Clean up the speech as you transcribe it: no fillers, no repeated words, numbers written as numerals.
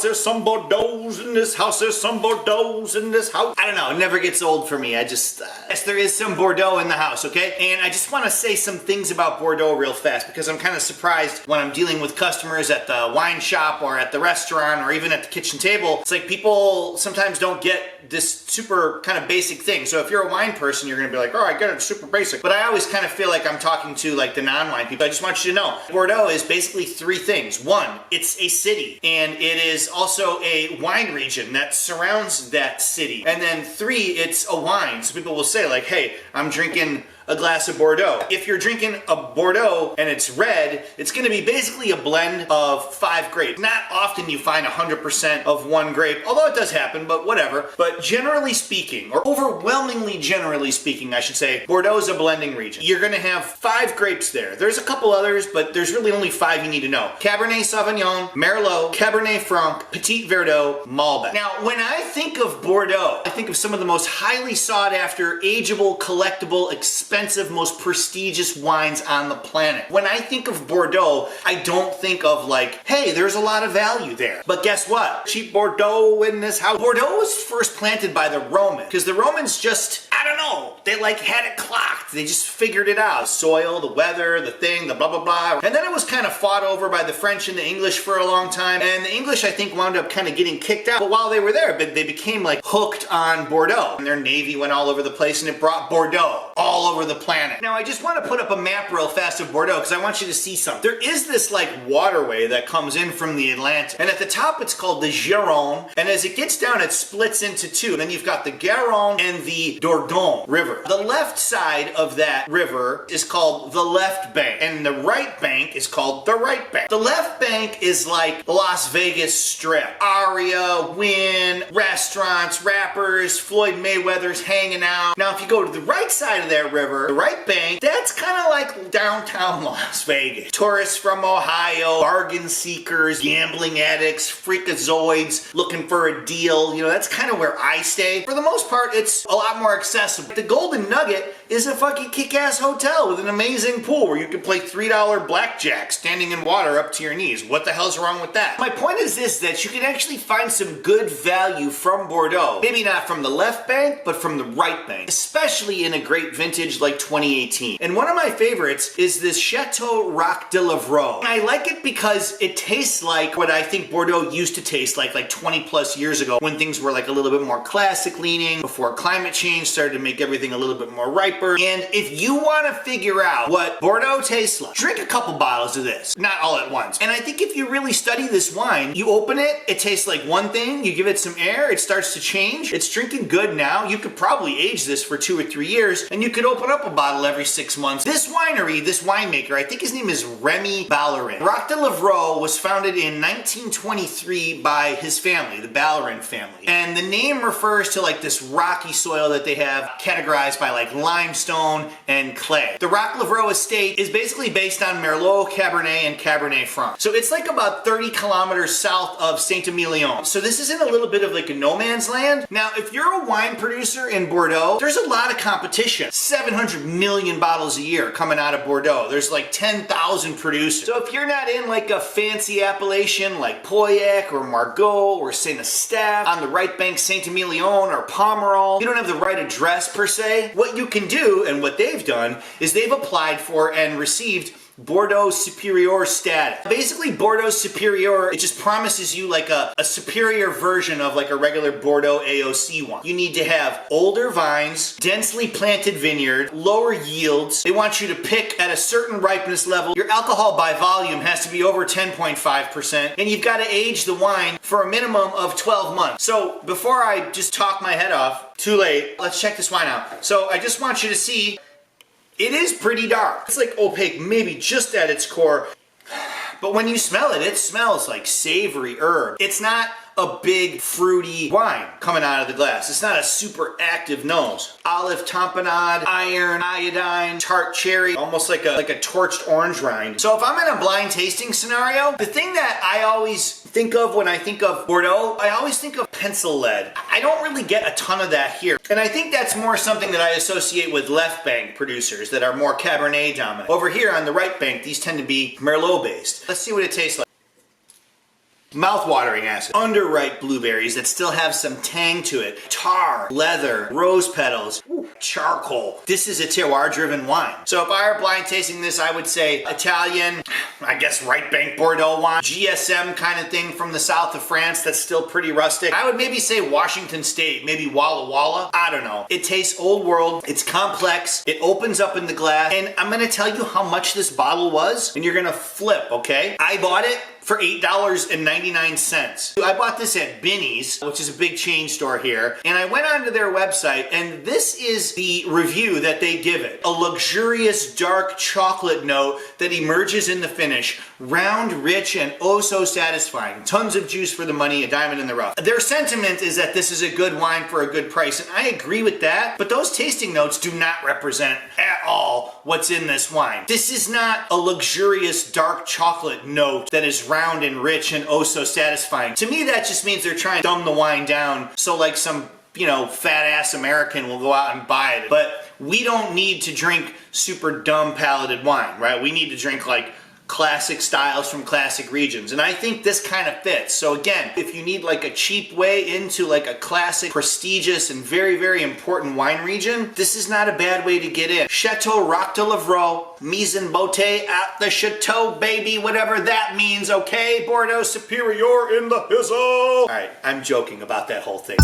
There's some Bordeaux in this house, there's some Bordeaux in this house. I don't know, it never gets old for me. Yes, there is some Bordeaux in the house, okay? And I just want to say some things about Bordeaux real fast because I'm kind of surprised when I'm dealing with customers at the wine shop or at the restaurant or even at the kitchen table. It's like people sometimes don't get this super kind of basic thing. So if you're a wine person, you're gonna be like, oh, I get it, super basic. But I always kind of feel like I'm talking to like the non-wine people. I just want you to know, Bordeaux is basically three things. One, it's a city, and it is also a wine region that surrounds that city. And then three, it's a wine. So people will say like, hey, I'm drinking a glass of Bordeaux. If you're drinking a Bordeaux and it's red, it's gonna be basically a blend of 5 grapes. Not often you find 100% of one grape, although it does happen, but whatever. But generally speaking, or overwhelmingly generally speaking, I should say, Bordeaux is a blending region. You're gonna have 5 grapes there. There's a couple others, but there's really only 5 you need to know. Cabernet Sauvignon, Merlot, Cabernet Franc, Petit Verdot, Malbec. Now, when I think of Bordeaux, I think of some of the most highly sought after, ageable, collectible, expensive, most prestigious wines on the planet. When I think of Bordeaux, I don't think of like, hey, there's a lot of value there. But guess what? Cheap Bordeaux in this house. Bordeaux was first planted by the Romans because the Romans just, I don't know, they like had it clocked. They just figured it out. Soil, the weather, the thing, the blah, blah, blah. And then it was kind of fought over by the French and the English for a long time. And the English, I think, wound up kind of getting kicked out. But while they were there, they became like hooked on Bordeaux. And their navy went all over the place and it brought Bordeaux all over the planet. Now I just want to put up a map real fast of Bordeaux because I want you to see something. There is this like waterway that comes in from the Atlantic, and at the top it's called the Gironde, and as it gets down it splits into two. And then you've got the Garonne and the Dordogne River. The left side of that river is called the left bank, and the right bank is called the right bank. The left bank is like the Las Vegas Strip. Aria, Wynn, restaurants, rappers, Floyd Mayweather's hanging out. Now if you go to the right side of that river, the right bank, that's kind of like downtown Las Vegas. Tourists from Ohio, bargain seekers, gambling addicts, freakazoids looking for a deal. You know, that's kind of where I stay. For the most part, it's a lot more accessible. The Golden Nugget is a fucking kick-ass hotel with an amazing pool where you can play $3 blackjack standing in water up to your knees. What the hell's wrong with that? My point is this, that you can actually find some good value from Bordeaux. Maybe not from the left bank, but from the right bank, especially in a great vintage like 2018. And one of my favorites is this Chateau Roc De Levraut. And I like it because it tastes like what I think Bordeaux used to taste like 20 plus years ago, when things were like a little bit more classic leaning, before climate change started to make everything a little bit more riper. And if you want to figure out what Bordeaux tastes like, drink a couple bottles of this, not all at once. And I think if you really study this wine, you open it, it tastes like one thing, you give it some air, it starts to change. It's drinking good now. You could probably age this for 2 or 3 years, and you could open up a bottle every 6 months. This winery, this winemaker, I think his name is Remi Ballarin. Roc De Levraut was founded in 1923 by his family, the Ballarin family. And the name refers to like this rocky soil that they have, categorized by like limestone and clay. The Roc De Levraut estate is basically based on Merlot, Cabernet, and Cabernet Franc. So it's like about 30 kilometers south of Emillion. So this is in a little bit of like a no man's land. Now, if you're a wine producer in Bordeaux, there's a lot of competition. 700 million bottles a year coming out of Bordeaux. There's like 10,000 producers. So if you're not in like a fancy appellation like Pauillac or Margaux or Saint Eustache, on the right bank Saint-Emilion or Pomerol, you don't have the right address per se. What you can do, and what they've done, is they've applied for and received Bordeaux Superior status. Basically, Bordeaux Superior, it just promises you like a superior version of like a regular Bordeaux AOC one. You need to have older vines, densely planted vineyard, lower yields. They want you to pick at a certain ripeness level. Your alcohol by volume has to be over 10.5%, and you've got to age the wine for a minimum of 12 months. So before I just talk my head off, too late, let's check this wine out. So I just want you to see, it is pretty dark. It's like opaque, maybe just at its core. But when you smell it, it smells like savory herb. It's not a big fruity wine coming out of the glass. It's not a super active nose. Olive tamponade, iron, iodine, tart cherry, almost like a torched orange rind. So if I'm in a blind tasting scenario, the thing that I always think of when I think of Bordeaux, I always think of pencil lead. I don't really get a ton of that here. And I think that's more something that I associate with left bank producers that are more Cabernet dominant. Over here on the right bank, these tend to be Merlot based. Let's see what it tastes like. mouth-watering acid. Underripe blueberries that still have some tang to it. Tar, leather, rose petals, charcoal. This is a terroir-driven wine. So if I were blind tasting this, I would say Italian, I guess right bank Bordeaux wine, GSM kind of thing from the south of France that's still pretty rustic. I would maybe say Washington State, maybe Walla Walla. I don't know. It tastes old world. It's complex. It opens up in the glass. And I'm going to tell you how much this bottle was, and you're going to flip, okay? I bought it for $8.99. I bought this at Binny's, which is a big chain store here, and I went onto their website, and this is the review that they give it. A luxurious dark chocolate note that emerges in the finish. Round, rich, and oh so satisfying. Tons of juice for the money, a diamond in the rough. Their sentiment is that this is a good wine for a good price, and I agree with that, but those tasting notes do not represent at all what's in this wine. This is not a luxurious dark chocolate note that is round and rich and oh so satisfying. To me, that just means they're trying to dumb the wine down so like some, you know, fat ass American will go out and buy it. But we don't need to drink super dumb palated wine, right? We need to drink like classic styles from classic regions, and I think this kind of fits. So again, if you need like a cheap way into like a classic, prestigious, and very, very important wine region, this is not a bad way to get in. Chateau Roc De Levraut, mise en beauté at the chateau, baby, whatever that means, okay? Bordeaux Superior in the hizzle. All right, I'm joking about that whole thing.